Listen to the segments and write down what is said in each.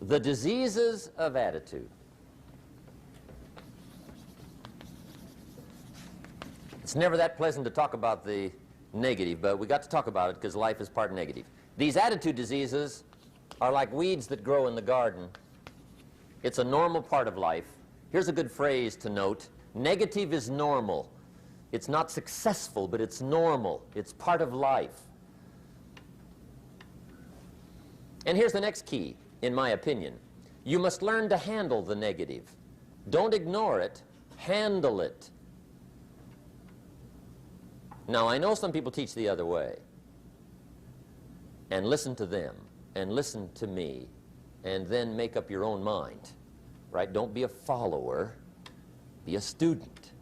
The diseases of attitude. It's never that pleasant to talk about the negative, but we got to talk about it because life is part negative. These attitude diseases are like weeds that grow in the garden. It's a normal part of life. Here's a good phrase to note. Negative is normal. It's not successful, but it's normal. It's part of life. And here's the next key, in my opinion. You must learn to handle the negative. Don't ignore it. Handle it. Now, I know some people teach the other way. And listen to them, and listen to me, and then make up your own mind. Right? Don't be a follower. Be a student.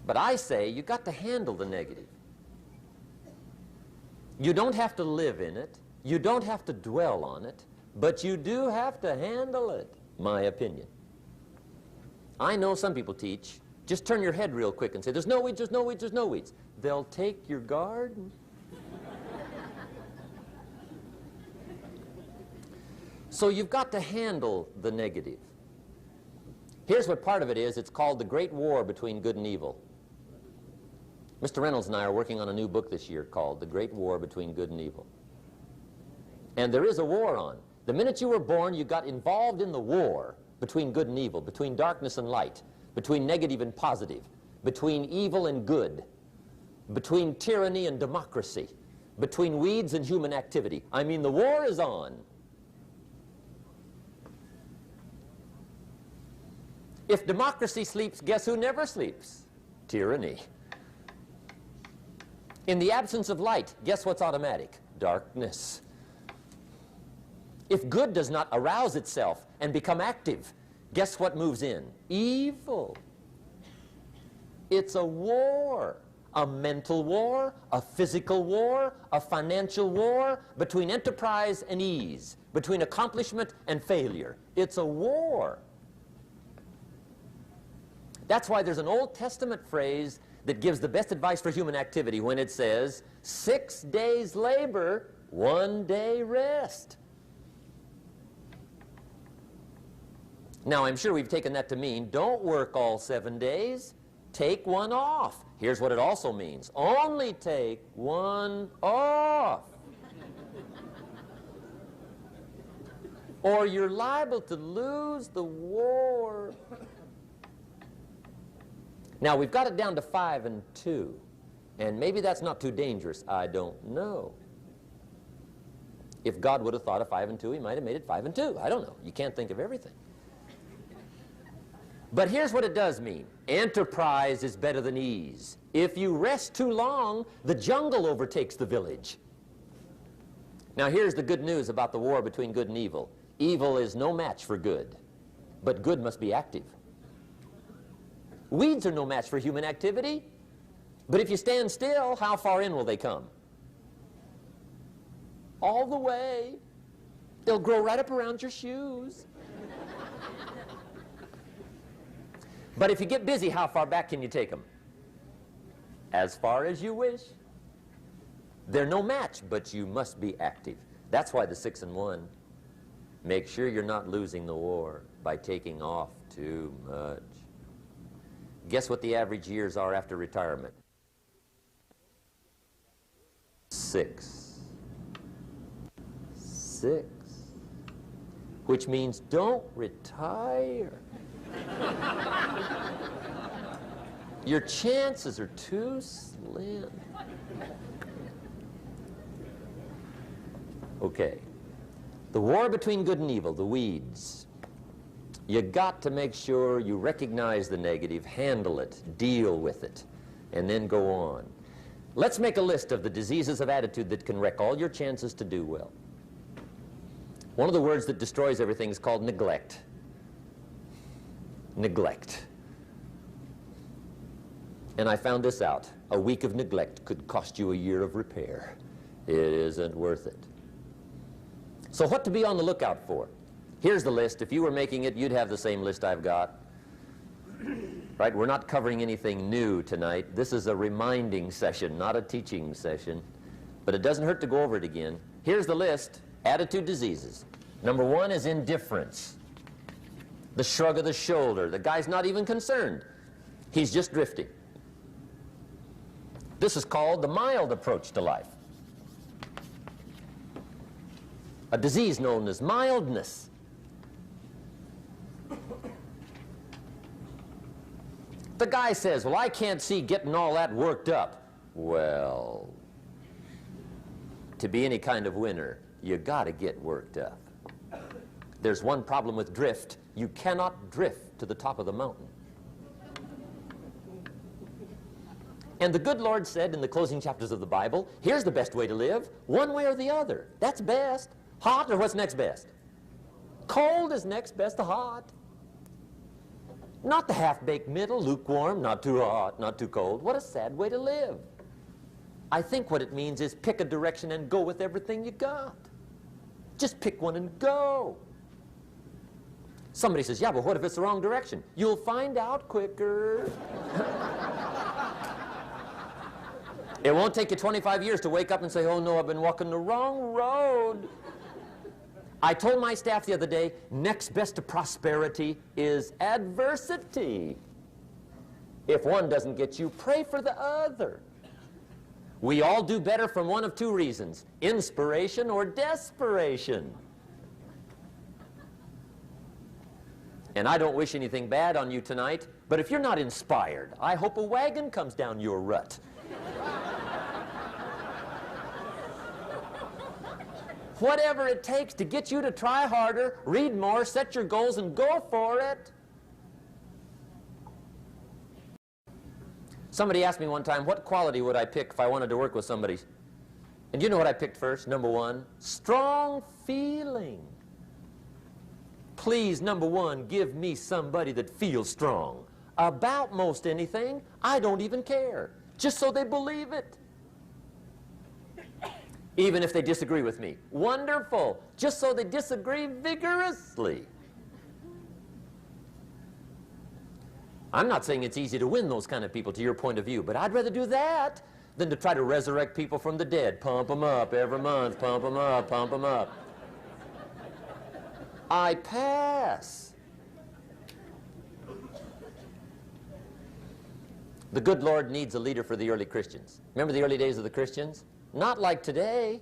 But I say you got to handle the negative. You don't have to live in it. You don't have to dwell on it. But you do have to handle it, my opinion. I know some people teach, just turn your head real quick and say, there's no weeds, there's no weeds, there's no weeds. They'll take your garden. So you've got to handle the negative. Here's what part of it is. It's called the Great War Between Good and Evil. Mr. Reynolds and I are working on a new book this year called The Great War Between Good and Evil. And there is a war on. The minute you were born, you got involved in the war between good and evil, between darkness and light, between negative and positive, between evil and good, between tyranny and democracy, between weeds and human activity. I mean, the war is on. If democracy sleeps, guess who never sleeps? Tyranny. In the absence of light, guess what's automatic? Darkness. If good does not arouse itself and become active, guess what moves in? Evil. It's a war. A mental war, a physical war, a financial war, between enterprise and ease, between accomplishment and failure. It's a war. That's why there's an Old Testament phrase that gives the best advice for human activity when it says, 6 days labor, 1 day rest. Now, I'm sure we've taken that to mean, don't work all 7 days, take one off. Here's what it also means, only take one off. Or you're liable to lose the war. Now, we've got it down to 5 and 2, and maybe that's not too dangerous. I don't know. If God would have thought of 5 and 2, he might have made it 5 and 2. I don't know. You can't think of everything. But here's what it does mean. Enterprise is better than ease. If you rest too long, the jungle overtakes the village. Now, here's the good news about the war between good and evil. Evil is no match for good, but good must be active. Weeds are no match for human activity, but if you stand still, how far in will they come? All the way. They'll grow right up around your shoes. But if you get busy, how far back can you take them? As far as you wish. They're no match, but you must be active. That's why the 6 and 1. Make sure you're not losing the war by taking off too much. Guess what the average years are after retirement? 6. 6. Which means don't retire. Your chances are too slim. Okay. The war between good and evil, the weeds. You got to make sure you recognize the negative, handle it, deal with it, and then go on. Let's make a list of the diseases of attitude that can wreck all your chances to do well. One of the words that destroys everything is called neglect. Neglect. And I found this out. A week of neglect could cost you a year of repair. It isn't worth it. So what to be on the lookout for? Here's the list. If you were making it, you'd have the same list I've got. Right? We're not covering anything new tonight. This is a reminding session, not a teaching session. But it doesn't hurt to go over it again. Here's the list. Attitude diseases. Number one is indifference. The shrug of the shoulder. The guy's not even concerned. He's just drifting. This is called the mild approach to life. A disease known as mildness. The guy says, well, I can't see getting all that worked up. Well, to be any kind of winner, you got to get worked up. There's one problem with drift. You cannot drift to the top of the mountain. And the good Lord said in the closing chapters of the Bible, here's the best way to live, one way or the other. That's best. Hot or what's next best? Cold is next best to hot. Not the half-baked middle, lukewarm, not too hot, not too cold. What a sad way to live. I think what it means is pick a direction and go with everything you got. Just pick one and go. Somebody says, yeah, but what if it's the wrong direction? You'll find out quicker. It won't take you 25 years to wake up and say, oh no, I've been walking the wrong road. I told my staff the other day, next best to prosperity is adversity. If one doesn't get you, pray for the other. We all do better from one of two reasons, inspiration or desperation. And I don't wish anything bad on you tonight, but if you're not inspired, I hope a wagon comes down your rut. Whatever it takes to get you to try harder, read more, set your goals, and go for it. Somebody asked me one time, what quality would I pick if I wanted to work with somebody? And you know what I picked first? Number one, strong feeling. Please, number one, give me somebody that feels strong. About most anything, I don't even care. Just so they believe it. Even if they disagree with me. Wonderful. Just so they disagree vigorously. I'm not saying it's easy to win those kind of people to your point of view, but I'd rather do that than to try to resurrect people from the dead. Pump them up every month, pump them up, pump them up. I pass. The good Lord needs a leader for the early Christians. Remember the early days of the Christians? Not like today.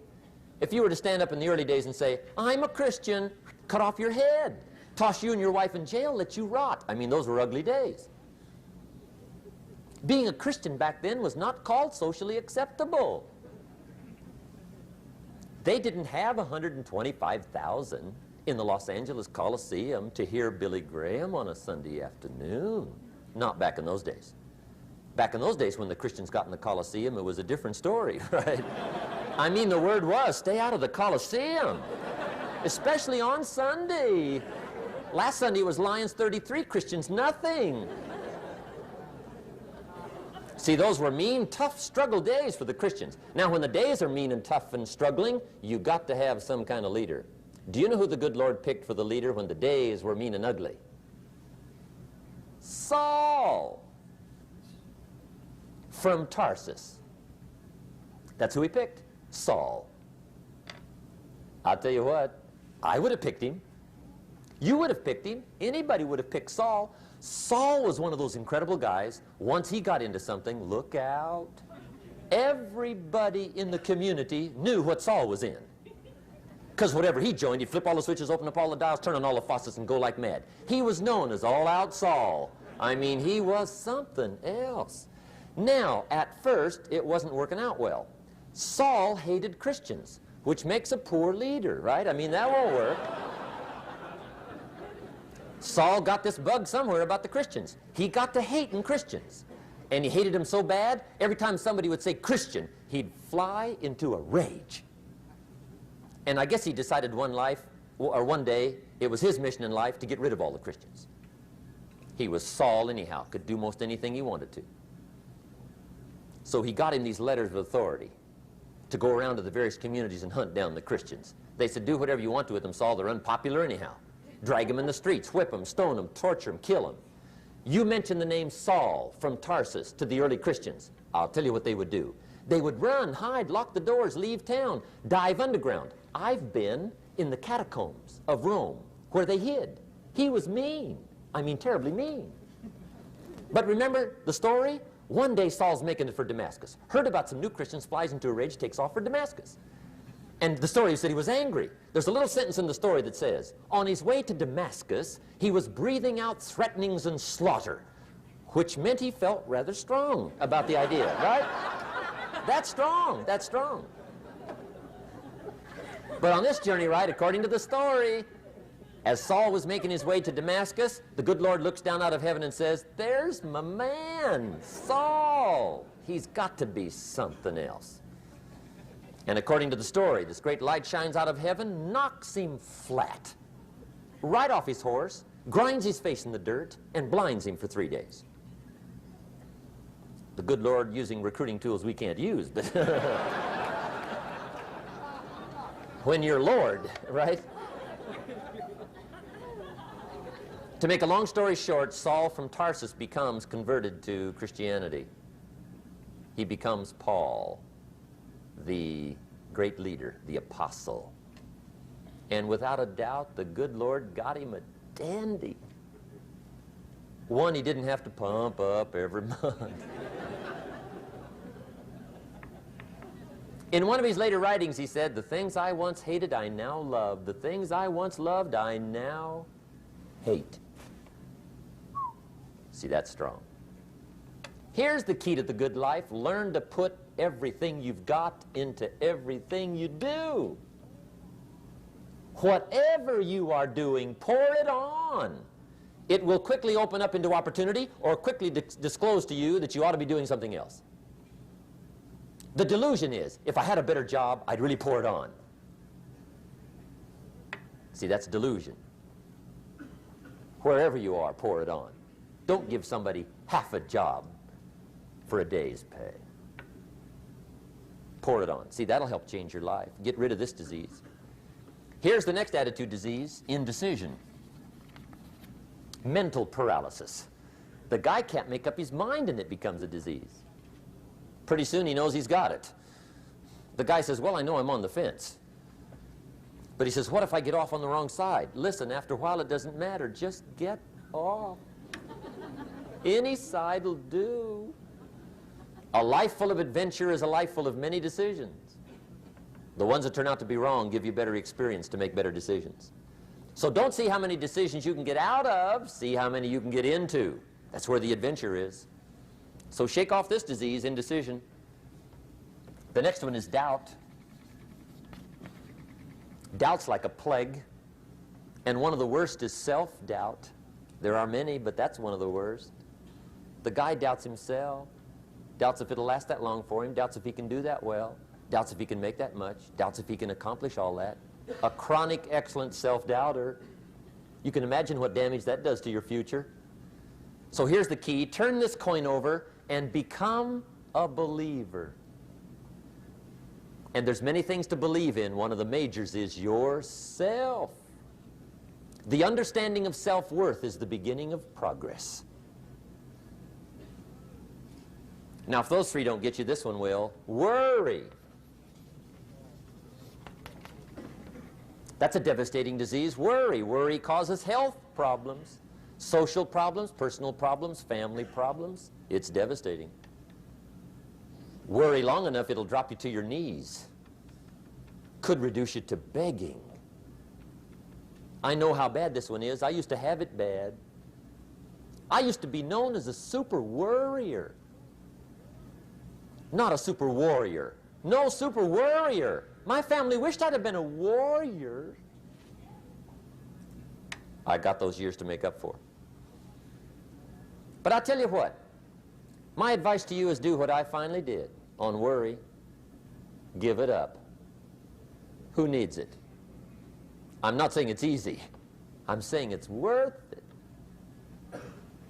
If you were to stand up in the early days and say, I'm a Christian, cut off your head, toss you and your wife in jail, let you rot. I mean, those were ugly days. Being a Christian back then was not called socially acceptable. They didn't have 125,000 in the Los Angeles Coliseum to hear Billy Graham on a Sunday afternoon. Not back in those days. Back in those days when the Christians got in the Coliseum, it was a different story, right? I mean, the word was, stay out of the Coliseum, especially on Sunday. Last Sunday was Lions 33, Christians nothing. See, those were mean, tough struggle days for the Christians. Now, when the days are mean and tough and struggling, you got to have some kind of leader. Do you know who the good Lord picked for the leader when the days were mean and ugly? Saul. From Tarsus. That's who he picked, Saul. I'll tell you what, I would have picked him. You would have picked him. Anybody would have picked Saul. Saul was one of those incredible guys. Once he got into something, look out. Everybody in the community knew what Saul was in. Because whatever he joined, he'd flip all the switches, open up all the dials, turn on all the faucets, and go like mad. He was known as All-Out Saul. I mean, he was something else. Now, at first, it wasn't working out well. Saul hated Christians, which makes a poor leader, right? I mean, that won't work. Saul got this bug somewhere about the Christians. He got to hating Christians. And he hated them so bad, every time somebody would say Christian, he'd fly into a rage. And I guess he decided one day, it was his mission in life to get rid of all the Christians. He was Saul anyhow, could do most anything he wanted to. So he got him these letters of authority to go around to the various communities and hunt down the Christians. They said, do whatever you want to with them, Saul. They're unpopular anyhow. Drag them in the streets, whip them, stone them, torture them, kill them. You mention the name Saul from Tarsus to the early Christians. I'll tell you what they would do. They would run, hide, lock the doors, leave town, dive underground. I've been in the catacombs of Rome where they hid. He was mean. I mean, terribly mean. But remember the story? One day Saul's making it for Damascus. Heard about some new Christians, flies into a rage, takes off for Damascus. And the story said he was angry. There's a little sentence in the story that says, on his way to Damascus, he was breathing out threatenings and slaughter, which meant he felt rather strong about the idea, right? That's strong. That's strong. But on this journey, right, according to the story, as Saul was making his way to Damascus, the good Lord looks down out of heaven and says, there's my man, Saul. He's got to be something else. And according to the story, this great light shines out of heaven, knocks him flat, right off his horse, grinds his face in the dirt, and blinds him for 3 days. The good Lord using recruiting tools we can't use, but when you're Lord, right? To make a long story short, Saul from Tarsus becomes converted to Christianity. He becomes Paul, the great leader, the apostle. And without a doubt, the good Lord got him a dandy. One he didn't have to pump up every month. In one of his later writings, he said, the things I once hated, I now love. The things I once loved, I now hate. See, that's strong. Here's the key to the good life. Learn to put everything you've got into everything you do. Whatever you are doing, pour it on. It will quickly open up into opportunity or quickly disclose to you that you ought to be doing something else. The delusion is, if I had a better job, I'd really pour it on. See, that's delusion. Wherever you are, pour it on. Don't give somebody half a job for a day's pay. Pour it on. See, that'll help change your life. Get rid of this disease. Here's the next attitude disease, indecision. Mental paralysis. The guy can't make up his mind and it becomes a disease. Pretty soon he knows he's got it. The guy says, well, I know I'm on the fence. But he says, what if I get off on the wrong side? Listen, after a while it doesn't matter. Just get off. Any side will do. A life full of adventure is a life full of many decisions. The ones that turn out to be wrong give you better experience to make better decisions. So don't see how many decisions you can get out of, see how many you can get into. That's where the adventure is. So shake off this disease, indecision. The next one is doubt. Doubt's like a plague. And one of the worst is self-doubt. There are many, but that's one of the worst. The guy doubts himself. Doubts if it'll last that long for him. Doubts if he can do that well. Doubts if he can make that much. Doubts if he can accomplish all that. A chronic, excellent self-doubter. You can imagine what damage that does to your future. So here's the key. Turn this coin over and become a believer. And there's many things to believe in. One of the majors is yourself. The understanding of self-worth is the beginning of progress. Now, if those three don't get you, this one will. Worry. That's a devastating disease. Worry. Worry causes health problems, social problems, personal problems, family problems. It's devastating. Worry long enough, it'll drop you to your knees. Could reduce you to begging. I know how bad this one is. I used to have it bad. I used to be known as a super worrier. Not a super warrior. No, super worrier. My family wished I'd have been a warrior. I got those years to make up for. But I'll tell you what. My advice to you is do what I finally did on worry. Give it up. Who needs it? I'm not saying it's easy. I'm saying it's worth it.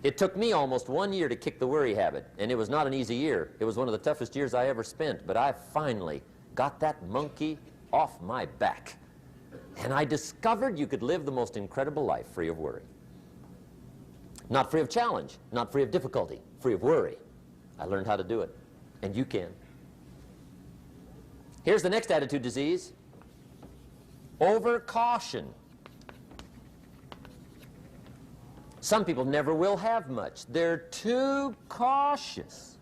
It took me almost 1 year to kick the worry habit, and it was not an easy year. It was one of the toughest years I ever spent, but I finally got that monkey off my back. And I discovered you could live the most incredible life free of worry. Not free of challenge, not free of difficulty, free of worry. I learned how to do it, and you can. Here's the next attitude disease. Over caution. Some people never will have much. They're too cautious.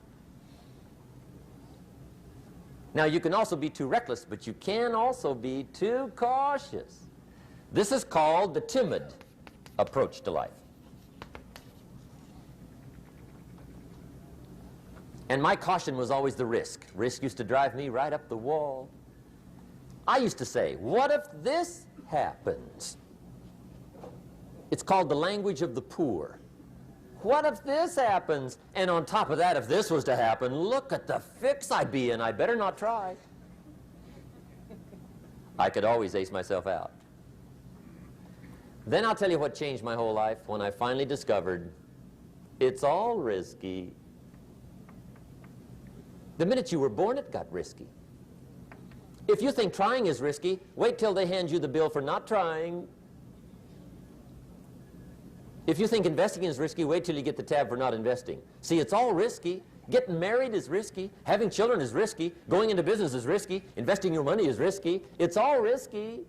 Now, you can also be too reckless, but you can also be too cautious. This is called the timid approach to life. And my caution was always the risk. Risk used to drive me right up the wall. I used to say, what if this happens? It's called the language of the poor. What if this happens? And on top of that, if this was to happen, look at the fix I'd be in. I better not try. I could always ace myself out. Then I'll tell you what changed my whole life when I finally discovered it's all risky. The minute you were born, it got risky. If you think trying is risky, wait till they hand you the bill for not trying. If you think investing is risky, wait till you get the tab for not investing. See, it's all risky. Getting married is risky. Having children is risky. Going into business is risky. Investing your money is risky. It's all risky.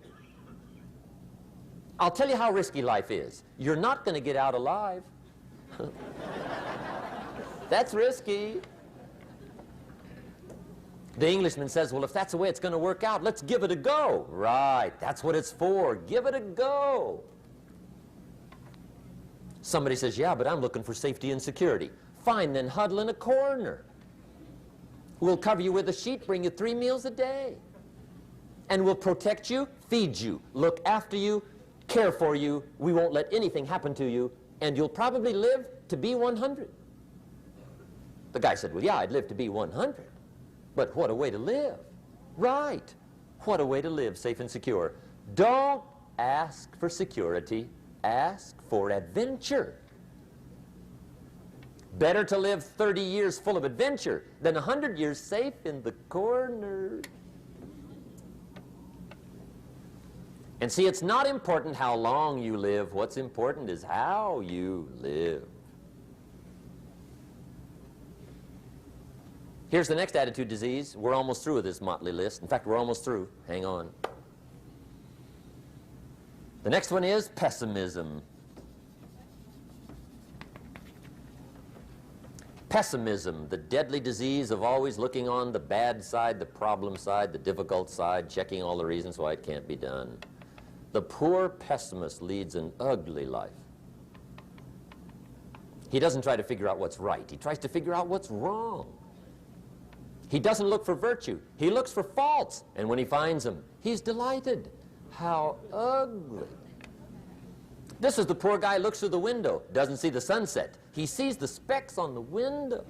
I'll tell you how risky life is. You're not going to get out alive. That's risky. The Englishman says, well, if that's the way it's going to work out, let's give it a go. Right, that's what it's for. Give it a go. Somebody says, yeah, but I'm looking for safety and security. Fine, then huddle in a corner. We'll cover you with a sheet, bring you 3 meals a day. And we'll protect you, feed you, look after you, care for you. We won't let anything happen to you, and you'll probably live to be 100. The guy said, well, yeah, I'd live to be 100. But what a way to live. Right. What a way to live, safe and secure. Don't ask for security. Ask for adventure. Better to live 30 years full of adventure than 100 years safe in the corner. And see, it's not important how long you live. What's important is how you live. Here's the next attitude disease. We're almost through with this motley list. In fact, we're almost through. Hang on. The next one is pessimism. Pessimism, the deadly disease of always looking on the bad side, the problem side, the difficult side, checking all the reasons why it can't be done. The poor pessimist leads an ugly life. He doesn't try to figure out what's right. He tries to figure out what's wrong. He doesn't look for virtue. He looks for faults. And when he finds them, he's delighted. How ugly. This is the poor guy who looks through the window, doesn't see the sunset. He sees the specks on the window.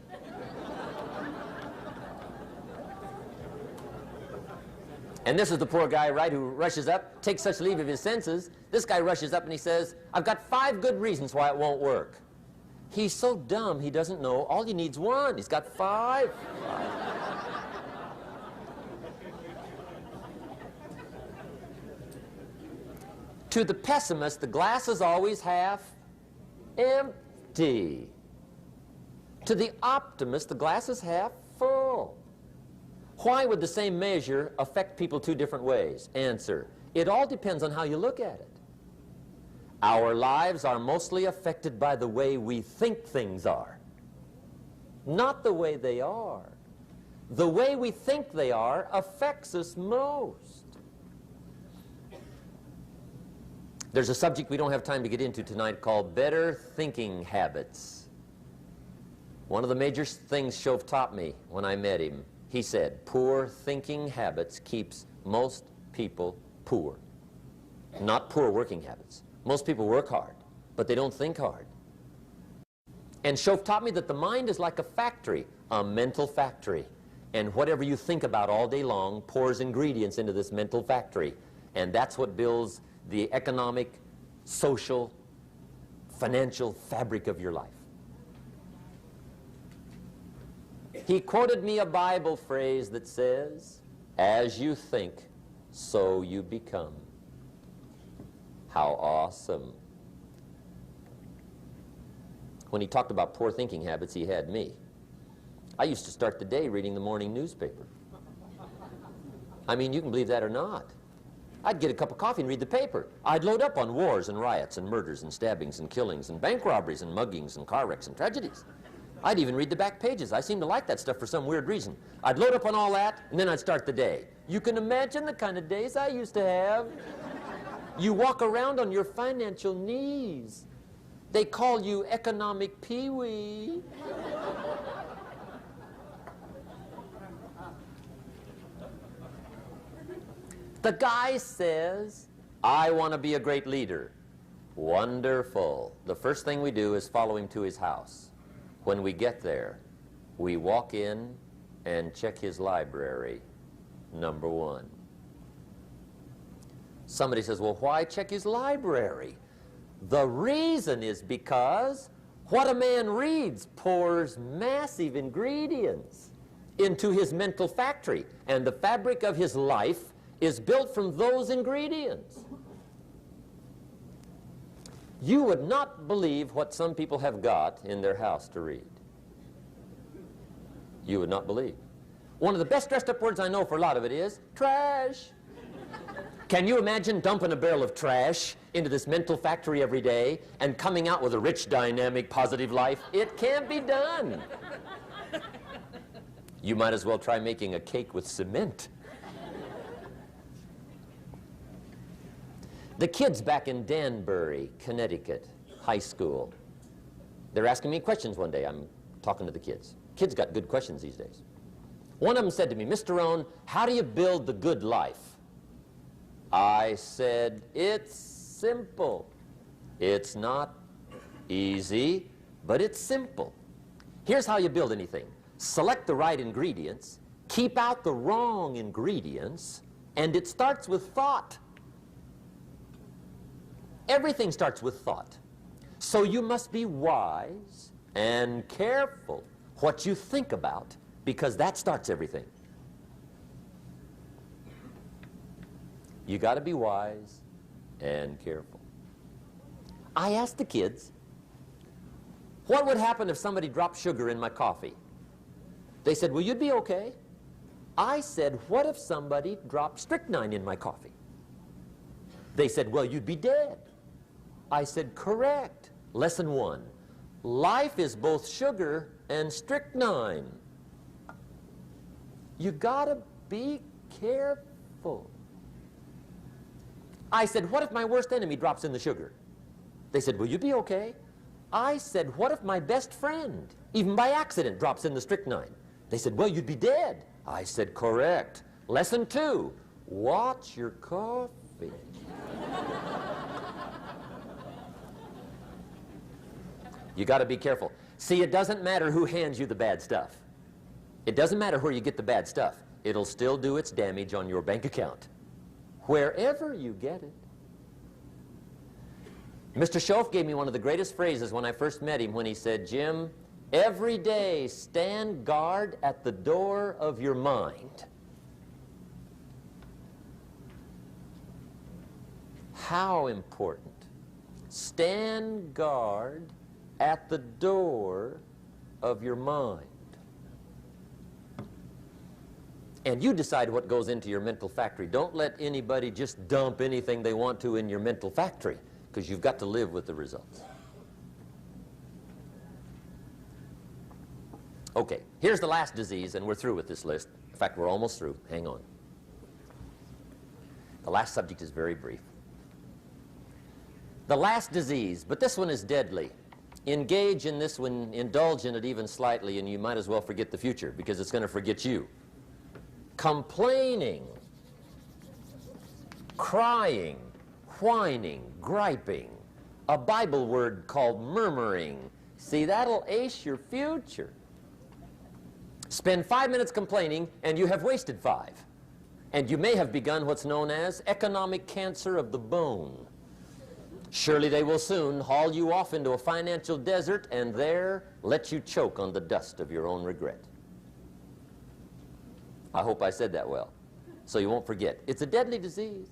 And this is the poor guy, right, who rushes up, takes such leave of his senses. This guy rushes up and he says, I've got 5 good reasons why it won't work. He's so dumb he doesn't know all he needs 1. He's got 5. To the pessimist, the glass is always half empty. To the optimist, the glass is half full. Why would the same measure affect people 2 different ways? Answer, it all depends on how you look at it. Our lives are mostly affected by the way we think things are, not the way they are. The way we think they are affects us most. There's a subject we don't have time to get into tonight called better thinking habits. One of the major things Shove taught me when I met him, he said, poor thinking habits keeps most people poor. Not poor working habits. Most people work hard, but they don't think hard. And Shove taught me that the mind is like a factory, a mental factory. And whatever you think about all day long pours ingredients into this mental factory. And that's what builds the economic, social, financial fabric of your life. He quoted me a Bible phrase that says, as you think, so you become. How awesome. When he talked about poor thinking habits, he had me. I used to start the day reading the morning newspaper. I mean, you can believe that or not. I'd get a cup of coffee and read the paper. I'd load up on wars and riots and murders and stabbings and killings and bank robberies and muggings and car wrecks and tragedies. I'd even read the back pages. I seem to like that stuff for some weird reason. I'd load up on all that, and then I'd start the day. You can imagine the kind of days I used to have. You walk around on your financial knees. They call you economic peewee. The guy says, I want to be a great leader. Wonderful. The first thing we do is follow him to his house. When we get there, we walk in and check his library, number one. Somebody says, well, why check his library? The reason is because what a man reads pours massive ingredients into his mental factory, and the fabric of his life is built from those ingredients. You would not believe what some people have got in their house to read. You would not believe. One of the best dressed up words I know for a lot of it is trash. Can you imagine dumping a barrel of trash into this mental factory every day and coming out with a rich, dynamic, positive life? It can't be done. You might as well try making a cake with cement. The kids back in Danbury, Connecticut, high school, they're asking me questions one day. I'm talking to the kids. Kids got good questions these days. One of them said to me, Mr. Rohn, how do you build the good life? I said, it's simple. It's not easy, but it's simple. Here's how you build anything. Select the right ingredients, keep out the wrong ingredients, and it starts with thought. Everything starts with thought. So you must be wise and careful what you think about, because that starts everything. You got to be wise and careful. I asked the kids, what would happen if somebody dropped sugar in my coffee? They said, well, you'd be okay. I said, what if somebody dropped strychnine in my coffee? They said, well, you'd be dead. I said, correct. Lesson one, life is both sugar and strychnine. You gotta be careful. I said, what if my worst enemy drops in the sugar? They said, will you be okay? I said, what if my best friend, even by accident, drops in the strychnine? They said, well, you'd be dead. I said, correct. Lesson two, watch your coffee. You got to be careful. See, it doesn't matter who hands you the bad stuff. It doesn't matter where you get the bad stuff. It'll still do its damage on your bank account, wherever you get it. Mr. Schoaf gave me one of the greatest phrases when I first met him when he said, Jim, every day stand guard at the door of your mind. How important. Stand guard at the door of your mind. And you decide what goes into your mental factory. Don't let anybody just dump anything they want to in your mental factory, because you've got to live with the results. Okay, here's the last disease, and we're through with this list. In fact, we're almost through. Hang on. The last subject is very brief. The last disease, but this one is deadly. Engage in this one, indulge in it even slightly, and you might as well forget the future, because it's going to forget you. Complaining, crying, whining, griping, a Bible word called murmuring. See, that'll ace your future. Spend 5 minutes complaining, and you have wasted 5. And you may have begun what's known as economic cancer of the bone. Surely they will soon haul you off into a financial desert and there let you choke on the dust of your own regret. I hope I said that well, so you won't forget. It's a deadly disease.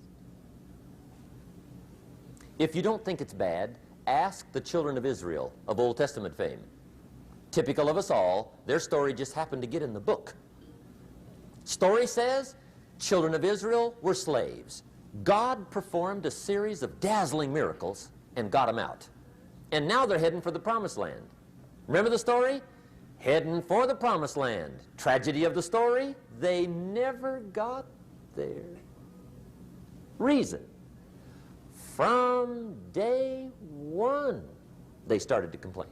If you don't think it's bad, ask the children of Israel of Old Testament fame. Typical of us all, their story just happened to get in the book. Story says, children of Israel were slaves. God performed a series of dazzling miracles and got them out. And now they're heading for the promised land. Remember the story? Heading for the promised land. Tragedy of the story, they never got there. Reason. From day one, they started to complain.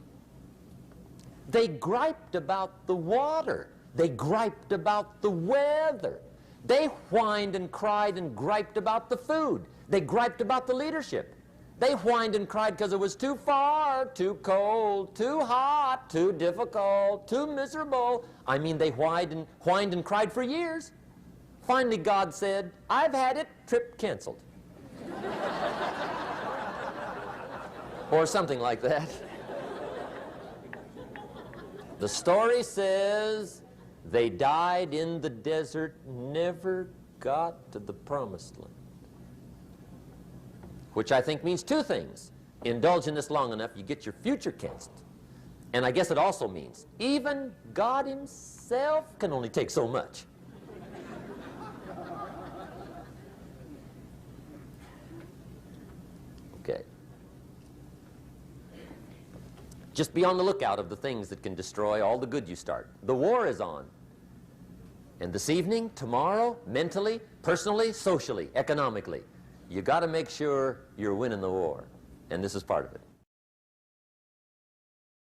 They griped about the water. They griped about the weather. They whined and cried and griped about the food. They griped about the leadership. They whined and cried because it was too far, too cold, too hot, too difficult, too miserable. I mean, they whined and cried for years. Finally, God said, "I've had it, trip canceled." Or something like that. The story says they died in the desert, never got to the promised land. Which I think means two things. Indulge in this long enough, you get your future canceled. And I guess it also means even God himself can only take so much. Okay. Just be on the lookout of the things that can destroy all the good you start. The war is on. And this evening, tomorrow, mentally, personally, socially, economically, you got to make sure you're winning the war. And this is part of it.